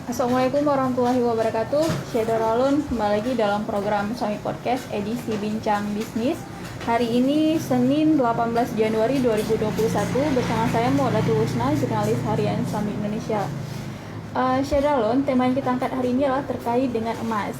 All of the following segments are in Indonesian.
Assalamualaikum warahmatullahi wabarakatuh. Syeda Rolun kembali lagi dalam program Suami Podcast edisi Bincang Bisnis. Hari ini Senin 18 Januari 2021 bersama saya Muadatul Husna, jurnalis harian Suami Indonesia. Syeda Rolun, tema yang kita angkat hari ini adalah terkait dengan emas,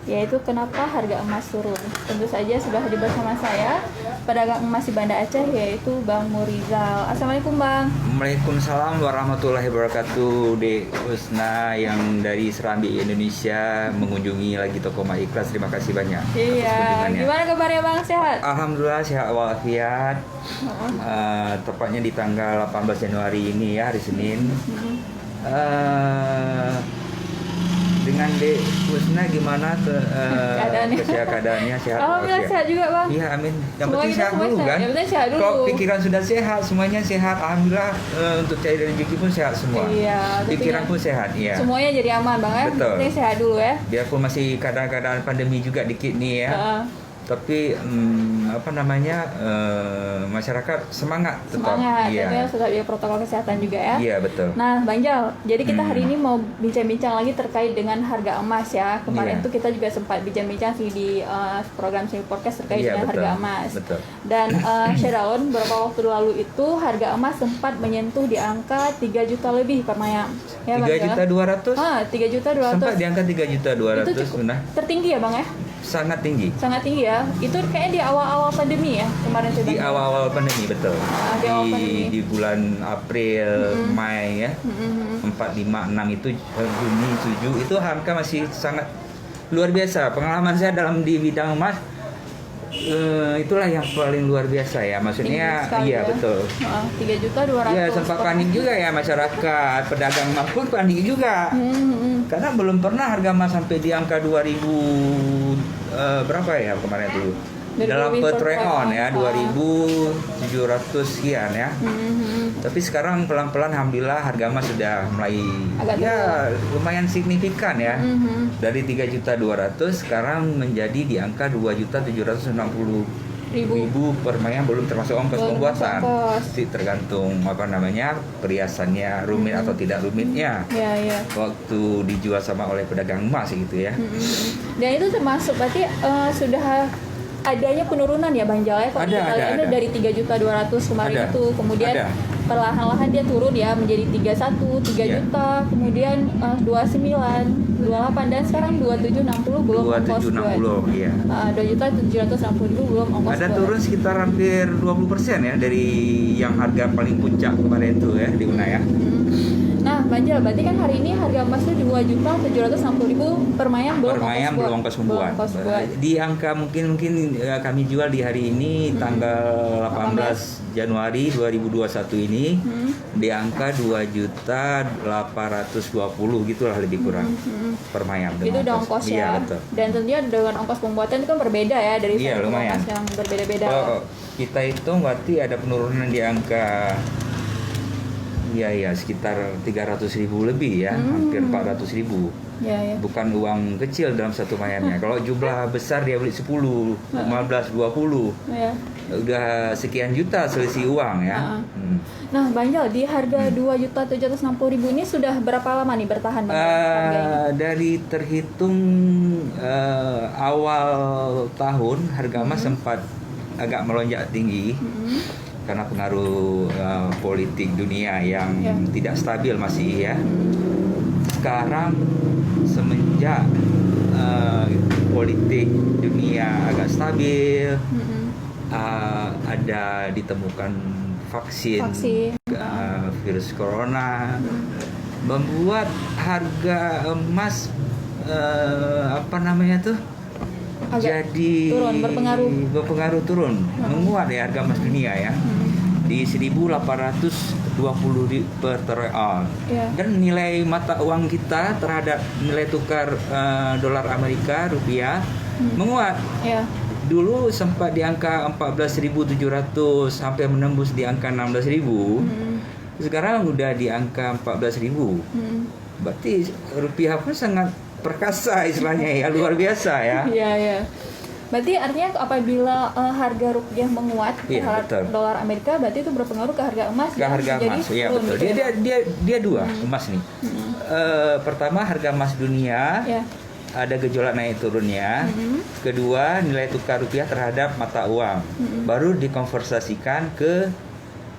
yaitu kenapa harga emas turun. Tentu saja sudah hadir bersama saya pedagang emas di Banda Aceh, yaitu Bang Murizal. Assalamualaikum Bang. Waalaikumsalam warahmatullahi wabarakatuh. Dek Husna yang dari Serambi Indonesia mengunjungi lagi toko Mak Ikhlas. Terima kasih banyak. Iya. Gimana kabarnya Bang? Sehat? Alhamdulillah sehat walafiat. Tepatnya di tanggal 18 Januari ini ya, hari Senin. Dengan Dek Husna gimana keadaannya? Sehat? Alhamdulillah sehat juga Bang. Iya, amin. Yang Semua penting kita sehat semua dulu sehat. kan. Yang penting sehat dulu. Kalau pikiran sudah sehat, semuanya sehat. Alhamdulillah, untuk cari rezeki pun sehat semua. Iya, Pikiran tentunya. pun sehat, iya. Semuanya jadi aman Bang ya. Betul. Yang penting sehat dulu ya. Biarpun masih keadaan pandemi juga dikit nih ya. Tapi masyarakat semangat tetap. Semangat, Iya. tentunya tetap jaga protokol kesehatan juga ya. Iya, betul. Nah Bang Jal, jadi kita hari ini mau bincang-bincang lagi terkait dengan harga emas ya. Kemarin Iya. tuh kita juga sempat bincang-bincang sih di program Semi Podcast terkait Iya, dengan betul. harga emas. Betul. Dan Syadaun beberapa waktu lalu itu harga emas sempat menyentuh di angka 3 juta lebih per mayam. Ya, Bang Jal? 3.200.000 3.200.000. sampai di angka 3.200.000 Itu cukup benar. tertinggi ya Bang ya? Sangat tinggi. Sangat tinggi ya. Itu kayaknya di awal-awal pandemi ya kemarin tuh. Di Bang. awal-awal pandemi, betul. Di awal pandemi. Di bulan April, Mei ya. 4, 5, 6 itu Juni, 7 itu harga masih sangat luar biasa. Pengalaman saya dalam di bidang emas itulah yang paling luar biasa ya. Maksudnya Tinggi sekali iya ya. betul. 3.200.000. Ya sempat panik juga ya masyarakat, pedagang emas pun panik juga. Karena belum pernah harga emas sampai di angka 2000 berapa ya kemarin itu? Dalam per troy ya 2.700 sekian ya. Tapi sekarang pelan-pelan alhamdulillah harga emas sudah mulai lumayan signifikan ya. Dari 3.200.000 sekarang menjadi di angka 2.760.000 per mayam, belum termasuk ongkos pembuatan. Sih tergantung perhiasannya rumit atau tidak rumitnya. Iya. Waktu dijual sama oleh pedagang emas gitu ya. Dan itu termasuk berarti sudah adanya penurunan ya Bang Jal ya. Kalau kita lihat ada. dari 3.200.000 kemarin itu kemudian perlahan-lahan dia turun ya menjadi 3 juta, kemudian 29, 28 dan sekarang 2760 belum ongkos buat. 2760 iya. 2.760.000 belum ongkos. Ada turun sekitar hampir 20% ya dari yang harga paling puncak kemarin itu ya di Una ya. Nah, Bang Jal, berarti kan hari ini harga emasnya 2.760.000 per mayam belum ongkos pembuat. Di angka mungkin kami jual di hari ini tanggal 18 Januari 2021 ini di angka 2.820.000 gitulah lebih kurang per mayam. Itu udah ongkos ya. Iya, betul. Dan tentunya dengan ongkos pembuatan itu kan berbeda ya dari ongkos yang berbeda-beda. Kalau kita hitung berarti ada penurunan di angka sekitar 300.000 lebih ya, hampir 400.000. Ya. Bukan uang kecil dalam satu mayamnya. Kalau jumlah besar dia beli 10, 15, 20. Ya. Udah sekian juta selisih uang ya. Nah, Bang Jal, di harga 2.760.000 ini sudah berapa lama nih bertahan Bang? Dari terhitung awal tahun harga emas sempat agak melonjak tinggi. Karena pengaruh politik dunia yang tidak stabil masih ya. Sekarang semenjak politik dunia agak stabil, ada ditemukan vaksin. Virus corona, membuat harga emas jadi berpengaruh turun, menguat ya harga emas dunia ya. Di 1.820 per troy ounce. Dan nilai mata uang kita terhadap nilai tukar dolar Amerika rupiah menguat. Dulu sempat di angka 14.700 sampai menembus di angka 16.000. Sekarang udah di angka 14.000. Berarti rupiah pun sangat perkasa istilahnya ya, luar biasa ya. Iya. Berarti artinya apabila harga rupiah menguat Iya, betul. terhadap dolar Amerika, berarti itu berpengaruh ke harga emas. Ke harga emas, ya turun betul. gitu ya, Bang? Dia dua emas nih. Pertama harga emas dunia Ya. ada gejolak naik turunnya. Kedua nilai tukar rupiah terhadap mata uang baru dikonversasikan ke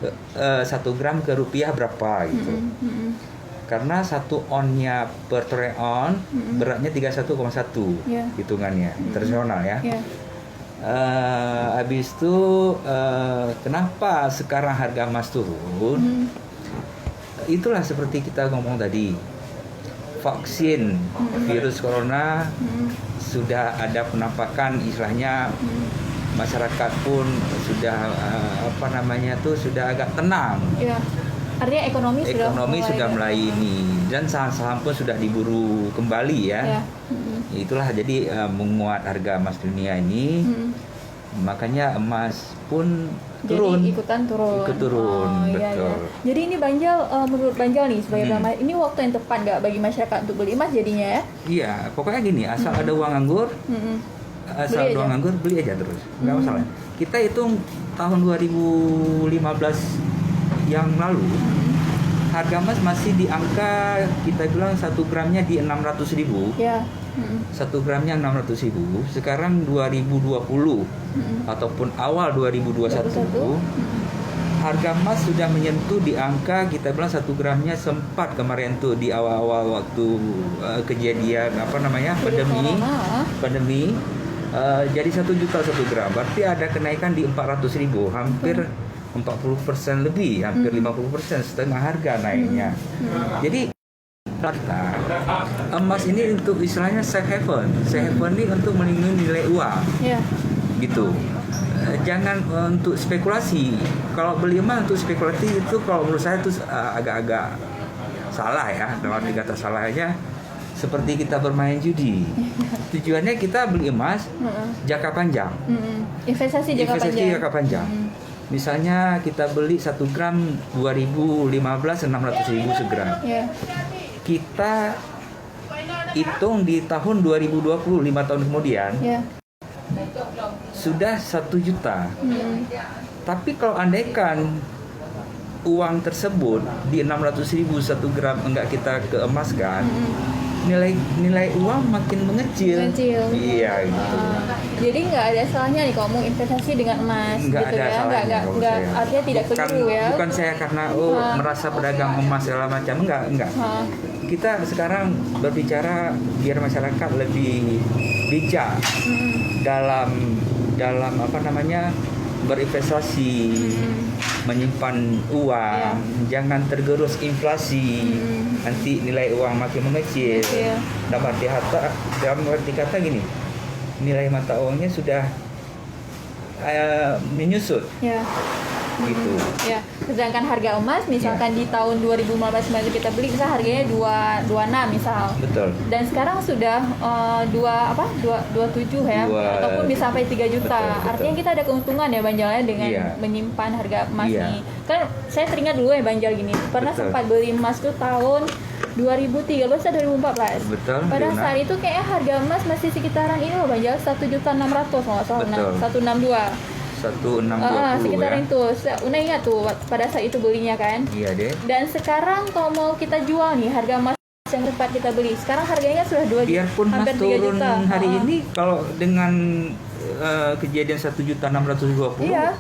1 gram ke rupiah berapa gitu. Karena 1 onnya per troy on beratnya 31,1 Ya. hitungannya internasional ya. Ya. Habis itu kenapa sekarang harga emas turun? Itulah seperti kita ngomong tadi, vaksin virus corona sudah ada penampakan, istilahnya masyarakat pun sudah sudah agak tenang. Ya. Artinya ekonomi Sudah mulai ini, dan saham-saham pun sudah diburu kembali ya. Ya. Itulah jadi menguat harga emas dunia ini. Makanya emas pun turun. Jadi ikutan turun. Ikut turun, Iya, betul. iya. Jadi ini Banjal, menurut Banjal nih sebagai pengamat, ini waktu yang tepat nggak bagi masyarakat untuk beli emas jadinya ya? Iya, pokoknya gini, asal ada uang nganggur, Beli aja. beli aja terus, nggak masalah. Kita hitung tahun 2015 yang lalu, harga emas masih di angka, kita bilang 1 gramnya di 600.000. Ya. 1 gramnya 600.000. Sekarang 2020 ataupun awal 2021, harga emas sudah menyentuh di angka, kita bilang 1 gramnya sempat kemarin tuh di awal-awal waktu kejadian pandemi, jadi 1 juta 1 gram. Berarti ada kenaikan di 400.000, hampir 40% lebih, hampir 50%, setengah harga naiknya. Jadi kita emas ini untuk istilahnya safe haven ini untuk melindungi nilai uang. Ya. Gitu. Jangan untuk spekulasi. Kalau beli emas untuk spekulasi itu, kalau menurut saya itu agak-agak salah ya. Dalam arti kata salah aja, seperti kita bermain judi. Tujuannya kita beli emas jangka panjang. Investasi jangka panjang. Misalnya kita beli 1 gram 2015 600.000 segram. Ya. Kita hitung di tahun 2020, 5 tahun kemudian, Ya. sudah 1 juta. Tapi kalau andaikan uang tersebut di 600.000 1 gram enggak kita keemaskan, nilai uang makin mengecil. Iya gitu. Jadi nggak ada salahnya nih kalau mau investasi dengan emas Nggak gitu ada ya. salahnya kalau Nggak, saya. artinya tidak keliru ya. Bukan saya karena merasa pedagang emas segala macam, enggak. Kita sekarang berbicara biar masyarakat lebih bijak dalam berinvestasi, menyimpan uang, jangan tergerus inflasi. Nanti nilai uang makin mengecil. Dalam arti kata gini, nilai mata uangnya sudah menyusut. Ya. Gitu. Ya, sedangkan harga emas misalkan di tahun 2015 kita beli misal harganya 26 misal. Betul. Dan sekarang sudah 27 ya, ataupun bisa sampai 3 juta. Betul. Artinya kita ada keuntungan ya Banjal ya dengan menyimpan harga emas nih. Kan saya teringat dulu ya Banjal gini, pernah sempat beli emas tuh tahun 2013 atau 2014. Betul. Pada saat itu kayaknya harga emas masih sekitaran ini loh Banjal, 1.600.000 kalau nggak salah, 162. 1620 sekitaran ya. itu. Una ingat tuh pada saat itu belinya kan. Iya deh. Dan sekarang kalau mau kita jual nih harga emas yang tepat kita beli, sekarang harganya sudah 2 juta. Biarpun hampir mas 3 turun juta. hari ini, kalau dengan kejadian 1.620.000, Iya.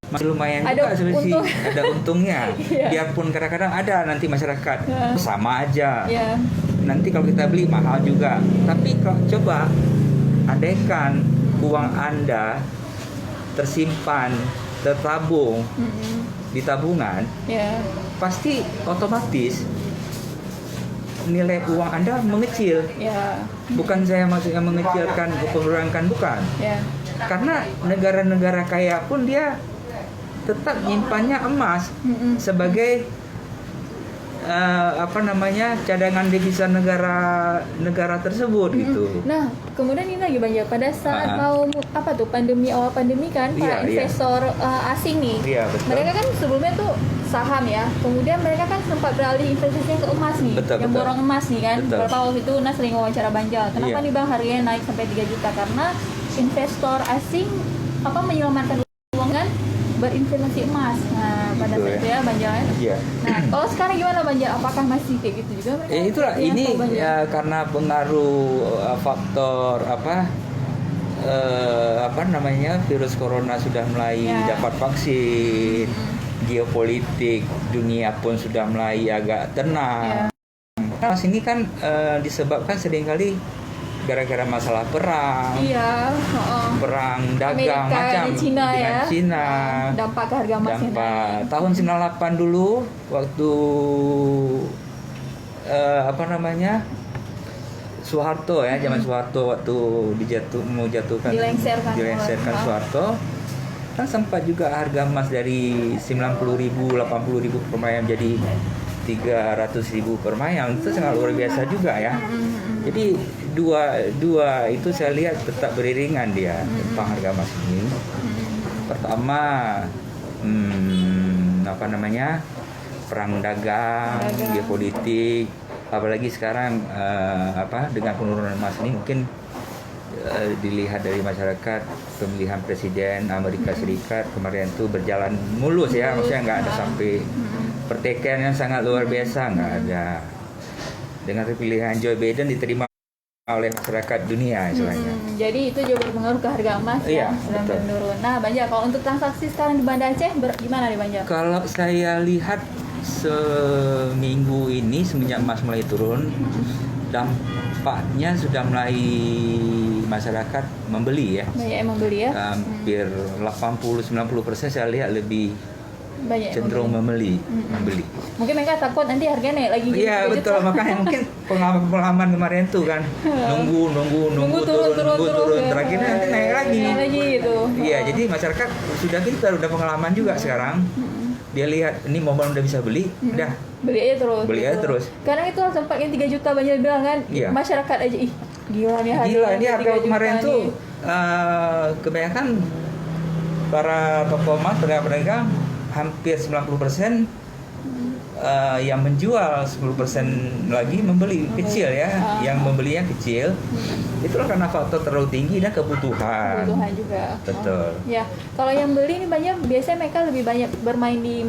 masih lumayan Ada juga selisih. untung. Ada untungnya. Iya. Biarpun kadang-kadang ada nanti masyarakat sama aja. Iya. Nanti kalau kita beli mahal juga. Tapi kalau coba andaikan uang Anda tersimpan, tertabung di tabungan, pasti otomatis nilai uang Anda mengecil. Bukan saya maksudnya mengecilkan, mengurangi, bukan. Karena negara-negara kaya pun dia tetap nyimpannya emas sebagai cadangan devisa negara tersebut gitu. Nah, kemudian ini lagi Banjal pada saat awal pandemi kan, para investor asing nih, mereka kan sebelumnya tuh saham ya, kemudian mereka kan sempat beralih investasinya ke emas nih, yang borong emas nih kan. Beberapa waktu itu Nas sering wawancara Banjal, kenapa nih Bang harganya naik sampai 3 juta, karena investor asing menyelamatkan uang kan berinvestasi emas. Nah, pada saat itu ya Bang Jal. Iya. Nah, kalau sekarang gimana Bang Jal? Apakah masih kayak gitu juga mereka? Itulah ini ya, karena pengaruh faktor virus corona sudah mulai dapat vaksin, geopolitik dunia pun sudah mulai agak tenang. Nah, sini kan disebabkan seringkali gara-gara masalah perang, perang dagang Amerika, macam Cina, dengan Cina, dampak ke harga emas tahun 98 dulu waktu Soeharto ya, zaman Soeharto waktu dilengserkan Soeharto, kan sempat juga harga emas dari 90.000, 80.000 per mayam jadi 300.000 per mayam. Itu sangat luar biasa juga ya. Jadi dua itu saya lihat tetap beriringan dia tentang harga emas ini. Pertama perang dagang, geopolitik, apalagi sekarang dengan penurunan emas ini mungkin dilihat dari masyarakat, pemilihan presiden Amerika Serikat kemarin itu berjalan mulus ya, maksudnya nggak ada sampai pertikaian yang sangat luar biasa, nggak ada. Dengan pilihan Joe Biden diterima oleh masyarakat dunia istilahnya. Jadi itu juga berpengaruh ke harga emas yang sedang menurun. Nah, Bang Jal, kalau untuk transaksi sekarang di Banda Aceh gimana nih Bang Jal? Kalau saya lihat seminggu ini semenjak emas mulai turun, dampaknya sudah mulai masyarakat membeli ya. Banyak yang membeli ya. Hampir 80-90% saya lihat lebih banyak cenderung membeli. Mungkin mereka takut nanti harganya naik lagi. Iya betul, makanya mungkin pengalaman kemarin tuh kan nunggu turun terakhirnya nanti naik lagi gitu. Iya, jadi masyarakat sudah pintar, udah pengalaman juga sekarang. Dia lihat ini momen udah bisa beli, udah beli aja terus. Karena itu sempat yang 3 juta banyak bilang kan, masyarakat aja gila nih harga kemarin tuh kebanyakan para toko emas, pedagang hampir 90% yang menjual 10% lagi membeli kecil ya, yang membelinya kecil. Itulah karena faktor terlalu tinggi dan kebutuhan juga. Betul. Ya, kalau yang beli ini banyak, biasanya mereka lebih banyak bermain di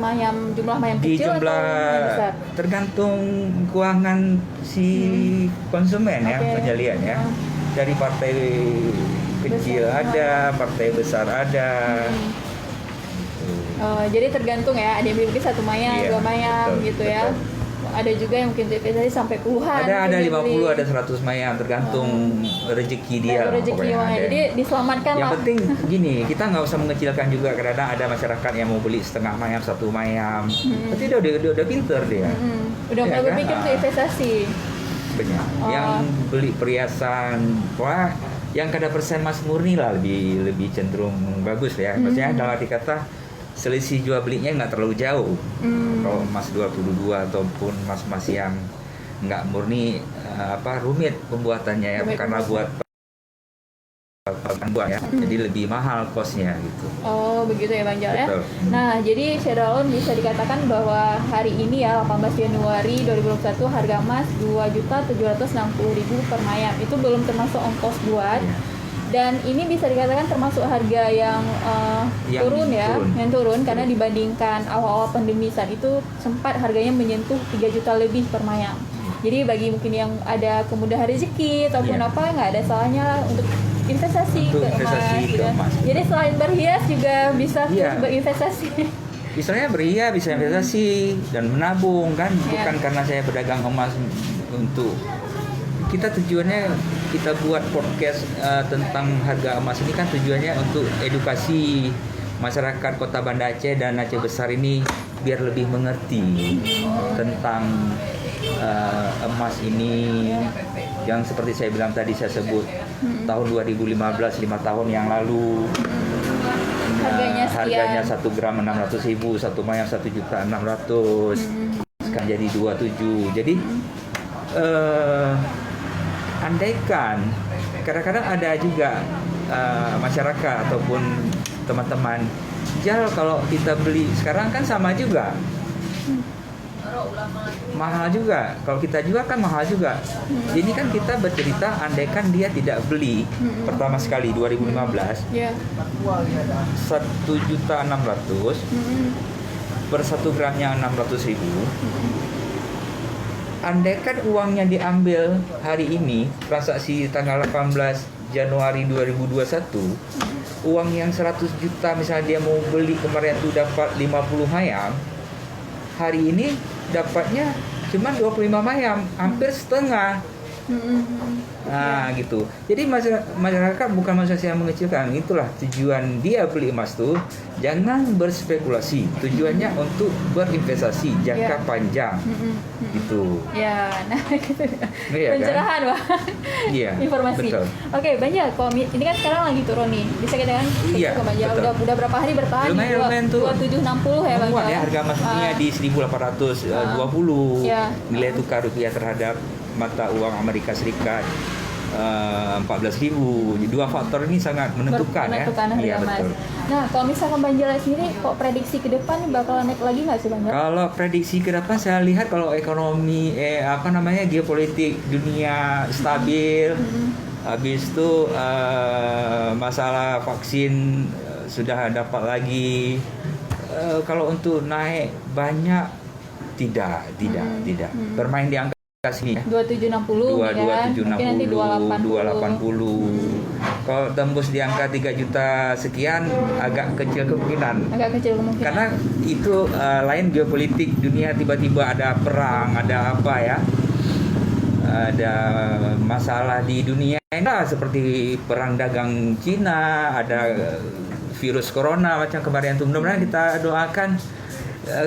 jumlah mayam kecil atau besar? Tergantung keuangan si konsumen ya, penjualan ya. Dari partai kecil ada, partai besar ada. Jadi tergantung ya, ada yang beli mungkin 1 mayam, 2 mayam gitu ya. Ada juga yang mungkin investasi sampai puluhan. Ada 50, ada 100 mayam, tergantung rezeki dia. Jadi diselamatkan. Yang penting gini, kita nggak usah mengecilkan juga, kadang ada masyarakat yang mau beli setengah mayam, 1 mayam. Tapi udah pinter dia. Udah mulai berpikir untuk investasi. Banyak. Yang beli perhiasan, yang kadar persen emas murni lah lebih cenderung bagus ya. Maksudnya dalam arti kata selisih jual belinya nggak terlalu jauh. Kalau emas 22 ataupun emas yang nggak murni rumit pembuatannya ya, karena buat ya, jadi lebih mahal kosnya gitu. Oh begitu ya Bang Jal ya. Nah jadi Syedalon bisa dikatakan bahwa hari ini ya 18 Januari 2021 harga emas 2.760.000 per mayam, itu belum termasuk ongkos buat. Dan ini bisa dikatakan termasuk harga yang turun karena dibandingkan awal-awal pandemi saat itu sempat harganya menyentuh 3 juta lebih per mayam. Jadi bagi mungkin yang ada kemudahan rezeki ataupun nggak ada salahnya untuk investasi ke emas. Jadi selain berhias juga bisa berinvestasi. Misalnya berhias, bisa investasi dan menabung kan, bukan karena saya berdagang emas untuk kita tujuannya kita buat podcast tentang harga emas ini kan tujuannya untuk edukasi masyarakat Kota Banda Aceh dan Aceh Besar ini biar lebih mengerti tentang emas ini yang seperti saya bilang tadi, saya sebut tahun 2015 5 tahun yang lalu harganya 1 gram 600.000, 1 mayam 1.600.000, sekarang jadi 27. Jadi andaikan kadang-kadang ada juga masyarakat ataupun teman-teman, Jal kalau kita beli sekarang kan sama juga mahal juga. Kalau kita jual kan mahal juga. Ini kan kita bercerita andaikan dia tidak beli pertama sekali 2015 Ya. 1.600.000 per 1 gramnya 600.000. Andaikan uangnya diambil hari ini, transaksi tanggal 18 Januari 2021, uang yang 100 juta misalnya dia mau beli kemarin tuh dapat 50 mayam, hari ini dapatnya cuma 25 mayam, hampir setengah. Nah gitu. Jadi masyarakat bukan maksud saya mengecilkan, itulah tujuan dia beli emas tuh. Jangan berspekulasi, tujuannya untuk berinvestasi jangka panjang. Gitu. Ya, nah gitu. Iya, Pencerahan, kan? Wah. Iya. Informasi. Betul. Oke, Banja, kalau ini kan sekarang lagi turun nih. Bisa kita kan Iya, ke Banja. betul. Udah berapa hari bertahan? Lumayan turun. 2760 ya, Banja. Menguat ya, harga emas dunia di 1.820. Ya. Nilai tukar rupiah terhadap mata uang Amerika Serikat 14.000. Jadi dua faktor ini sangat menentukan ya. Harga Iya, emas. betul. Nah, kalau misalkan Banja lihat sendiri, kok prediksi ke depan bakal naik lagi nggak sih, Banja? Kalau prediksi ke depan saya lihat kalau ekonomi geopolitik dunia stabil, habis itu masalah vaksin sudah dapat lagi. Kalau untuk naik banyak tidak. Bermain di angka sini ya. 2760 kan? Mungkin nanti 280. Kalau tembus di angka 3 juta sekian agak kecil kemungkinan. Karena itu lain geopolitik dunia, tiba-tiba ada perang, ada apa ya? Ada masalah di dunia ini seperti perang dagang Cina, ada virus corona macam kemarin itu. Mudah-mudahan kita doakan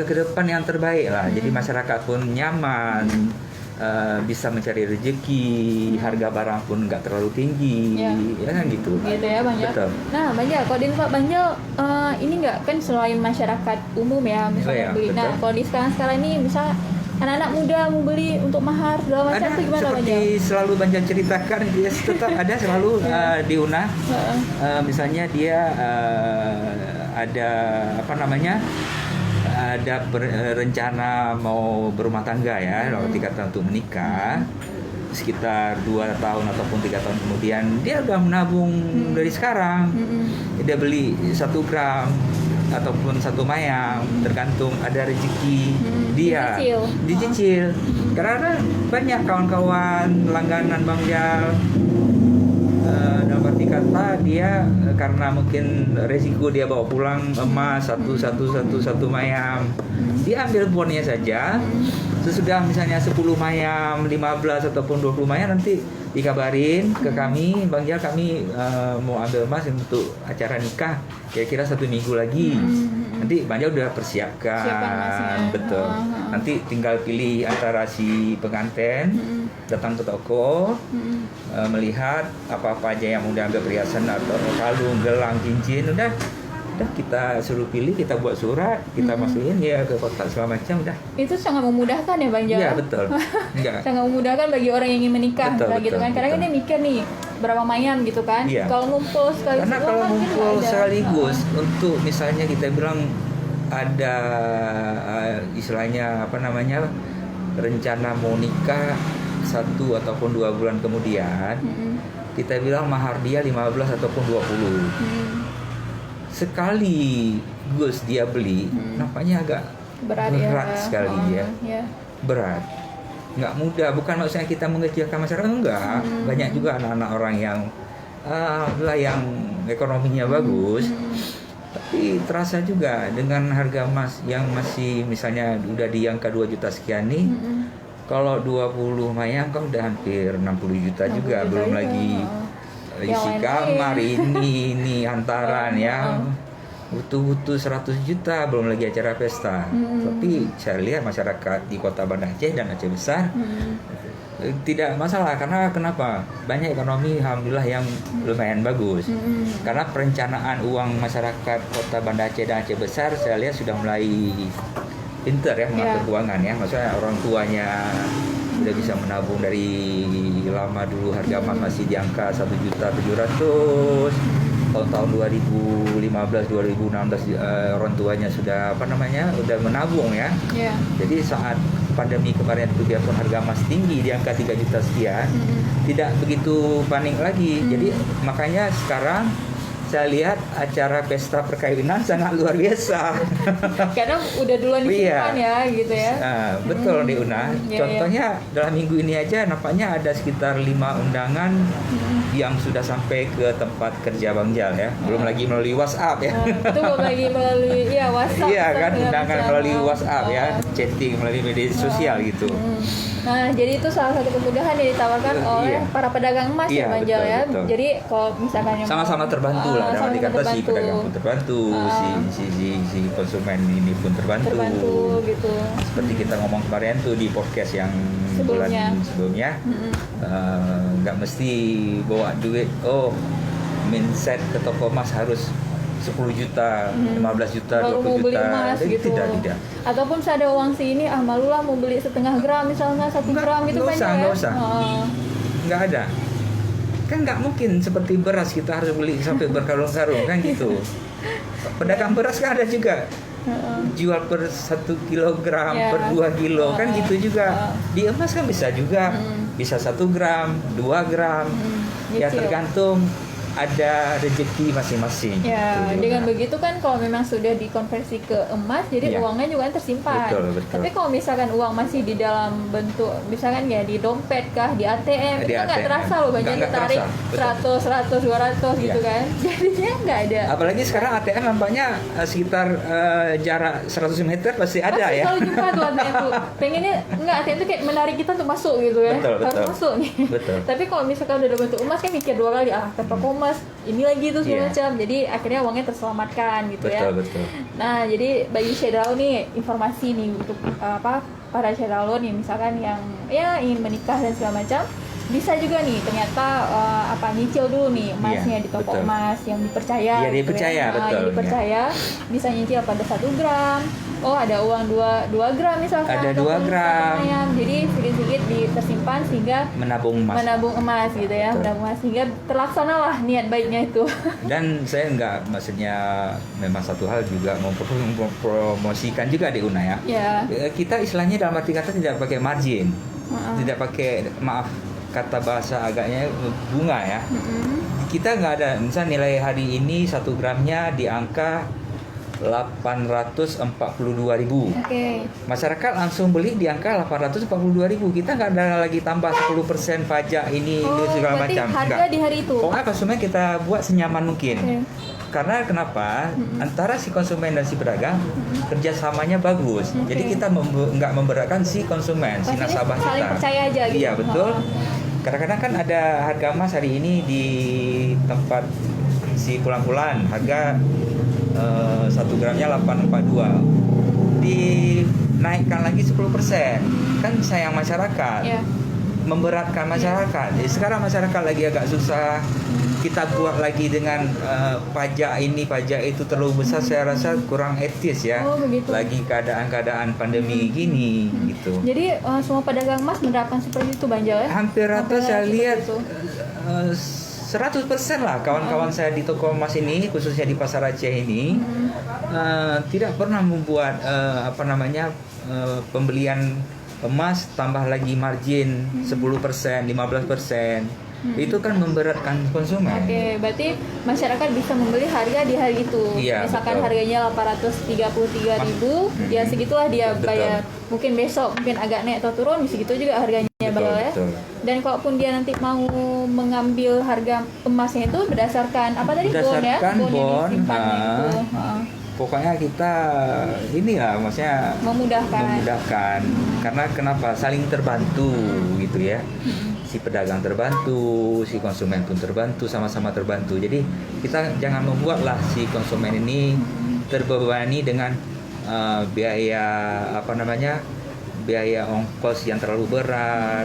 ke depan yang terbaik lah. Jadi masyarakat pun nyaman. Bisa mencari rezeki, harga barang pun nggak terlalu tinggi, ya kan gitu. Gitu ya, Banja. Betul. Nah, Banja, kalau di tempat Banja ini nggak kan selain masyarakat umum ya, misalnya beli. Betul. Nah, kalau di sekarang ini, misal anak-anak muda mau beli untuk mahar segala macam, itu gimana, Banja? Seperti selalu Banja ceritakan, dia tetap ada selalu diunah. Misalnya dia ada ada rencana mau berumah tangga ya, ketika untuk menikah sekitar 2 tahun ataupun 3 tahun kemudian, dia udah menabung dari sekarang. Dia beli 1 gram ataupun 1 mayang, tergantung ada rezeki dia dicicil. Karena banyak kawan-kawan langganan Bang Jal, dalam arti kata dia karena mungkin resiko dia bawa pulang emas satu mayam, dia ambil bonnya saja. Sesudah misalnya 10 mayam, 15 ataupun 20 mayam, nanti dikabarin ke kami, Bang Jal, kami mau ambil emas untuk acara nikah kira-kira 1 minggu lagi. Nanti Bang Jal udah persiapkan, betul. Nanti tinggal pilih antara si pengantin datang ke toko, melihat apa-apa aja yang mau diambil, perhiasan atau kalung, gelang, cincin, udah kita suruh pilih, kita buat surat, kita masukin ya ke kotak segala macam, udah. Itu sangat memudahkan ya, Bang Jal? Iya, betul. Sangat memudahkan bagi orang yang ingin menikah, gitu kan. Karena dia mikir nih berapa mayam gitu kan. Iya. Kalau ngumpul sekali, karena kalau ngumpul sekaligus untuk misalnya kita bilang ada istilahnya rencana mau nikah 1 ataupun 2 bulan kemudian, kita bilang mahar dia 15 ataupun 20. Sekali Gus dia beli, nampaknya agak berat sekali ya. Berat, nggak mudah. Bukan maksudnya kita mengecilkan masyarakat, enggak. Banyak juga anak-anak orang yang yang ekonominya bagus, tapi terasa juga dengan harga emas yang masih misalnya udah di angka 2 juta sekian nih. Kalau 20 mayang kan udah hampir 60 juta juga, belum lagi isi kamar ini hantaran ya, butuh 100 juta, belum lagi acara pesta. Tapi saya lihat masyarakat di Kota Banda Aceh dan Aceh Besar tidak masalah. Karena kenapa? Banyak ekonomi alhamdulillah yang lumayan bagus. Karena perencanaan uang masyarakat Kota Banda Aceh dan Aceh Besar saya lihat sudah mulai pinter ya mengatur keuangan ya. Maksudnya orang tuanya sudah bisa menabung dari lama dulu, harga emas masih di angka 1.700.000. tahun-tahun 2015 2016 orang tuanya sudah udah menabung ya. Yeah. Jadi saat pandemi kemarin itu biarpun harga emas tinggi di angka 3 juta sekian, tidak begitu panik lagi. Jadi makanya sekarang saya lihat acara pesta perkawinan sangat luar biasa. Karena udah duluan disimpan ya gitu ya. Betul di Una. Contohnya dalam minggu ini aja nampaknya ada sekitar 5 undangan yang sudah sampai ke tempat kerja Bang Jal ya. Belum lagi melalui WhatsApp ya. Itu belum lagi melalui WhatsApp. Iya kan, undangan melalui WhatsApp ya, Oh. chatting melalui media sosial gitu. Nah, jadi itu salah satu kemudahan yang ditawarkan oleh para pedagang emas ya, Bang Jal ya. Betul. Jadi kalau misalkan yang Sama-sama terbantu lah, dalam arti kata si pedagang pun terbantu, si konsumen ini pun terbantu gitu. Seperti kita ngomong kemarin tuh di podcast yang Sebelumnya. bulan sebelumnya, nggak mesti bawa duit, mindset ke toko emas harus 10 juta, 15 juta, Baru 20 mau beli juta. emas Jadi gitu. Tidak. Ataupun saya ada uang sini, malulah mau beli setengah gram misalnya 1 gram gitu kan ya. Nggak usah. Nggak ada. Kan nggak mungkin seperti beras kita harus beli sampai berkarung-karung kan gitu. Pedagang beras kan ada juga. Jual per 1 kilogram, per 2 kilo kan gitu juga. Di emas kan bisa juga. Bisa 1 gram, 2 gram. Ya tergantung ada rezeki masing-masing. Ya, gitu. dengan begitu kan kalau memang sudah dikonversi ke emas, jadi uangnya juga tersimpan. Betul. Tapi kalau misalkan uang masih di dalam bentuk, misalkan ya di dompet kah, di ATM, itu nggak terasa loh, banyak ditarik 100, 200 gitu kan. Jadinya nggak ada. Apalagi sekarang ATM nampaknya sekitar jarak 100 meter pasti ada ya. Kalau jumpa tuh ATM tuh, pengennya nggak ATM tuh kayak menarik kita untuk masuk gitu ya. Harus masuk nih. Betul. Tapi kalau misalkan udah bentuk emas kan mikir 2 kali, ke toko emas ini lagi tuh segala macam. Jadi akhirnya uangnya terselamatkan gitu ya. Betul. Nah, jadi bagi Shadow nih informasi nih untuk para Shadow nih misalkan yang ingin menikah dan segala macam, bisa juga nih ternyata nyicil dulu nih emasnya di toko emas yang dipercaya. Iya, dipercaya, betul. Yang dipercaya bisa nyicil pada 1 gram. Ada uang 2 gram misalkan. Ada 2 gram. Jadi sedikit-sedikit tersimpan sehingga menabung emas gitu ya. Menabung emas sehingga terlaksanalah niat baiknya itu. Dan saya maksudnya memang satu hal juga mempromosikan juga di Una ya. Kita istilahnya dalam arti kata tidak pakai margin, tidak pakai kata bahasa agaknya bunga ya. Kita nggak ada, misal nilai hari ini 1 gramnya di angka 842.000. Masyarakat langsung beli di angka 842.000. Kita nggak ada lagi tambah 10% pajak ini segala macam. Harga di hari itu. Pokoknya konsumen kita buat senyaman mungkin. Karena kenapa? Antara si konsumen dan si pedagang kerjasamanya bagus. Jadi kita nggak memberatkan si konsumen, si nasabah kita. Saling percaya aja gitu. Iya betul. Kadang-kadang kan ada harga emas hari ini di tempat si pulang-pulang harga 1 gramnya 842, dinaikkan lagi 10%, kan sayang masyarakat, memberatkan masyarakat. Jadi sekarang masyarakat lagi agak susah, kita buat lagi dengan pajak ini pajak itu terlalu besar, saya rasa kurang etis ya. Lagi keadaan pandemi gini gitu. Jadi semua pedagang emas menerapkan seperti itu Bang Jal ya? Hampir rata saya lihat 100% lah kawan-kawan saya di toko emas ini, khususnya di Pasar Aceh ini, tidak pernah membuat pembelian emas tambah lagi margin 10%, 15%. Itu kan memberatkan konsumen. Berarti masyarakat bisa membeli harga di hari itu. Misalkan harganya 833.000, ya segitulah dia bayar. Mungkin besok mungkin agak naik atau turun, segitu juga harganya ya. Dan kalaupun dia nanti mau mengambil harga emasnya itu berdasarkan bon yang disimpannya itu. Pokoknya kita maksudnya memudahkan. Karena kenapa? Saling terbantu gitu ya. Si pedagang terbantu, si konsumen pun terbantu, sama-sama terbantu. Jadi kita jangan membuatlah si konsumen ini terbebani dengan biaya ongkos yang terlalu berat,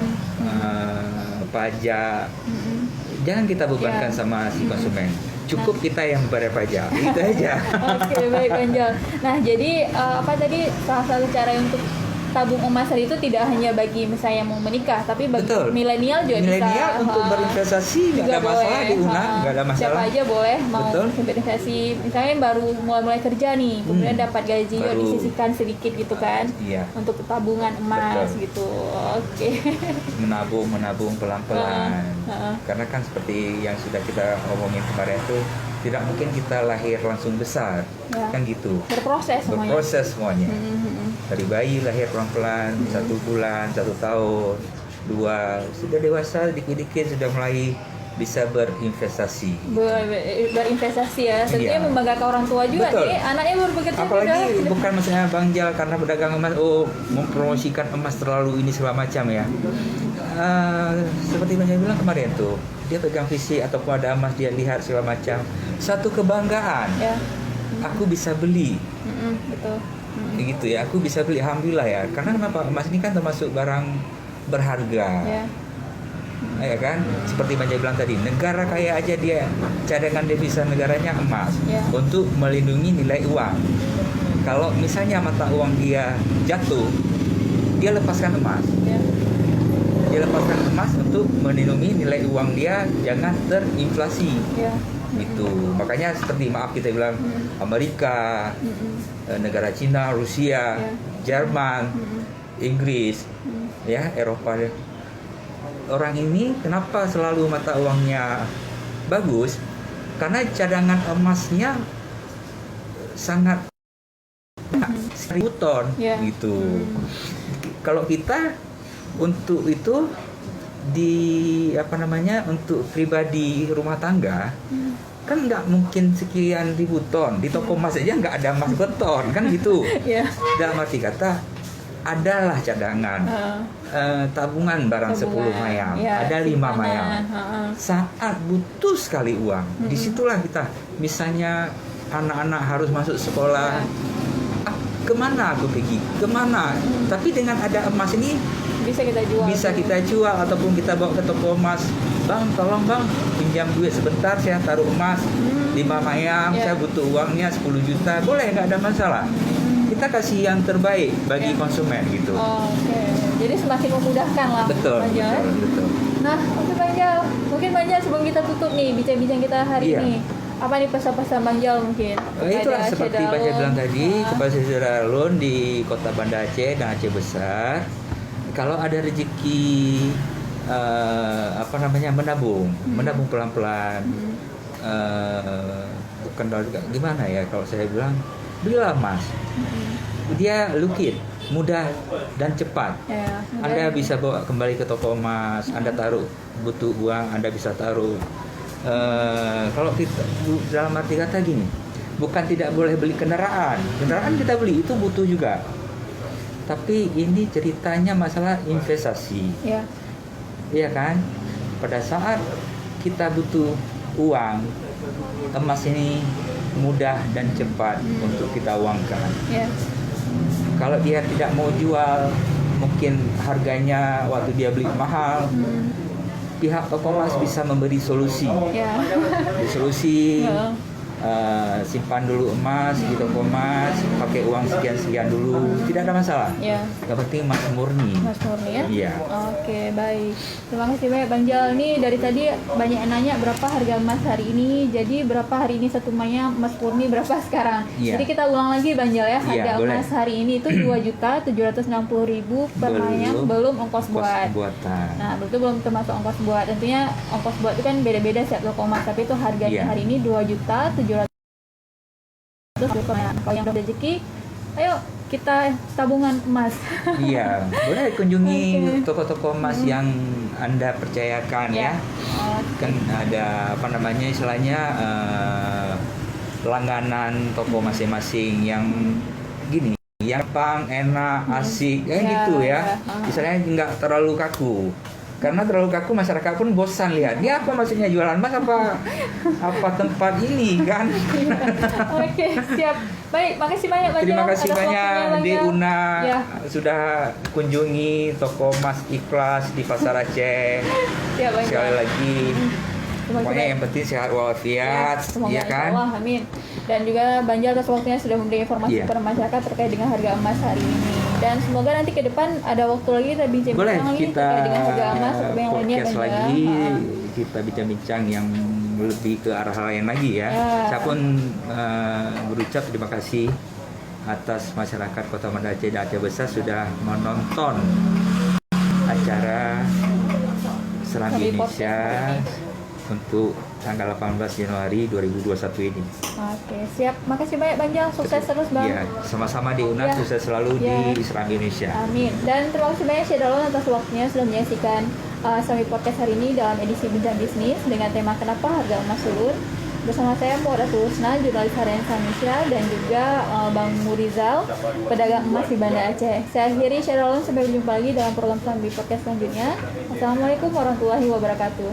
pajak. Jangan kita bebankan sama si konsumen. Cukup kita yang bayar pajak, itu aja. Baik Bang Jal. Nah, jadi salah satu cara untuk tabung emas hari itu tidak hanya bagi misalnya yang mau menikah, tapi bagi Betul. milenial juga Milenial bisa untuk berinvestasi nggak juga ada masalah boleh. di UNA, nggak ada masalah. Siapa aja boleh mau Betul. berinvestasi, misalnya yang baru mulai kerja nih, kemudian dapat gaji yuk Baru. disisihkan sedikit gitu kan, Iya. untuk tabungan emas Betul. gitu. Oke. menabung pelan-pelan. Karena kan seperti yang sudah kita omongin kemarin tuh, tidak mungkin kita lahir langsung besar, Ya. kan gitu. Berproses semuanya. Berproses semuanya. Mhm. Dari bayi lahir pelan-pelan, 1 bulan, 1 tahun, 2, sudah dewasa dikit-dikit sudah mulai bisa berinvestasi. Berinvestasi ya, tentunya Iya. membanggakan orang tua juga Betul. nih, anaknya baru bekerja Apalagi udah. bukan misalnya Bang Jal karena pedagang emas, mempromosikan emas terlalu ini segala macam ya. Seperti Bang Jal bilang kemarin tuh, dia pegang fisik ataupun ada emas dia lihat segala macam, satu kebanggaan. Ya. Aku bisa beli. Betul. Kayak gitu ya, aku bisa beli, alhamdulillah ya. Karena kenapa? Emas ini kan termasuk barang berharga. Ya. Ya kan, seperti Bang Jai bilang tadi, negara kaya aja dia cadangan devisa negaranya emas Ya. untuk melindungi nilai uang. Kalau misalnya mata uang dia jatuh, dia lepaskan emas. Ya. Dia lepaskan emas untuk melindungi nilai uang dia jangan terinflasi. Ya. Gitu. Makanya seperti maaf kita bilang Amerika, negara Cina, Rusia, Ya. Jerman, Inggris, ya Eropa ya. Orang ini kenapa selalu mata uangnya bagus? Karena cadangan emasnya sangat 1.000 ton Ya. gitu. Kalau kita untuk itu untuk pribadi rumah tangga kan nggak mungkin sekian ribu ton, di toko emas aja nggak ada emas beton kan gitu. Ya. Dalam arti kata adalah cadangan, tabungan barang 10 mayang, Ya, ada 5 simpanan. mayang. Saat butuh sekali uang, disitulah kita, misalnya anak-anak harus masuk sekolah, kemana aku pergi, kemana? Tapi dengan ada emas ini Bisa kita jual. bisa kita jual ataupun kita bawa ke toko emas. Bang, tolong bang, pinjam duit sebentar, saya taruh emas 5 mayang, Ya. saya butuh uangnya 10 juta, boleh, nggak ada masalah. Kita kasih yang terbaik bagi konsumen gitu. Oke. Jadi semakin memudahkan lah. Betul, Bang Jal. betul. Nah, oke Bang Jal. Mungkin Bang Jal sebelum kita tutup nih bincang-bincang kita hari Iya. ini. Apa nih pesan-pesan Bang Jal mungkin? Itulah kepada seperti Syeda Pak Jai bilang Alun? tadi, kepada saudara Alun di Kota Banda Aceh dan Aceh Besar, kalau ada rezeki menabung pelan-pelan, bukan gimana ya kalau saya bilang, belilah emas. Dia lukit, mudah dan cepat. Ya, Anda bisa bawa kembali ke toko emas, Anda taruh, butuh uang, Anda bisa taruh. Kalau kita dalam arti kata gini, bukan tidak boleh beli kendaraan kita beli, itu butuh juga. Tapi ini ceritanya masalah investasi, Ya. iya kan? Pada saat kita butuh uang, emas ini mudah dan cepat untuk kita uangkan. Ya. Kalau dia tidak mau jual, mungkin harganya waktu dia beli mahal, pihak toko emas bisa memberi solusi. Ya. Solusi, Ya. simpan dulu emas di toko emas, pakai uang sekian-sekian dulu, tidak ada masalah. Ya. Yang penting emas murni. Mas Murni ya? Iya. Oke, baik. Terima kasih banyak Bang Jal. Nih dari tadi banyak yang nanya berapa harga emas hari ini. Jadi berapa hari ini satu mayang emas murni berapa sekarang? Iya. Jadi kita ulang lagi Bang Jal ya. Harga Iya, boleh. emas hari ini itu 2.760.000 per mayang belum ongkos buat. buatan. Nah, itu belum termasuk ongkos buat. Tentunya ongkos buat itu kan beda-beda setiap toko emas, tapi itu harganya Iya. hari ini 2.700.000. Kalau yang udah rezeki, ayo kita tabungan emas. Iya, boleh kunjungi Oke. toko-toko emas yang Anda percayakan ya. Kan ada istilahnya langganan toko masing-masing yang gini, yang gampang, enak, asik, Ya, gitu ya. ya. Misalnya nggak terlalu kaku. Karena terlalu kaku masyarakat pun bosan lihat. Dia apa maksudnya jualan emas apa tempat ini kan? Oke, siap. Baik, makasih banyak Bang Terima Jal kasih atas banyak waktunya, Bang di Jal. UNA Ya. sudah kunjungi toko emas Ikhlas di Pasar Aceh. Siap Bang Sekali Jal. lagi, Terima kasih pokoknya banyak. yang penting sehat walafiat, Semoga ya kan? insyaallah, amin. Dan juga Bang Jal atas waktunya sudah memberi informasi Iya. kepada masyarakat terkait dengan harga emas hari ini. Dan semoga nanti ke depan ada waktu lagi kita bincang Boleh lagi kita terkait dengan harga emas atau yang lainnya podcast Bang lagi, Jal. kita bincang-bincang yang lebih ke arah lain lagi ya. Saya pun berucap terima kasih atas masyarakat Kota Banda Aceh dan Aceh Besar sudah menonton acara Serambi Indonesia untuk tanggal 18 Januari 2021 ini. Oke, siap. Makasih banyak Bang Jal. Sukses terus Bang. Iya, sama-sama di UNAS, sukses selalu di Serambi Indonesia. Amin. Dan terima kasih banyak Syedalon atas waktunya sudah menyaksikan Serambi Podcast hari ini dalam edisi Bincang Bisnis dengan tema Kenapa Harga Emas Turun. Bersama saya Muadatul Husna, jurnalis harian Indonesia, dan juga Bang Murizal, pedagang emas di Banda Aceh. Saya akhiri Syedalon, sampai berjumpa lagi dalam program Serambi Podcast selanjutnya. Assalamualaikum warahmatullahi wabarakatuh.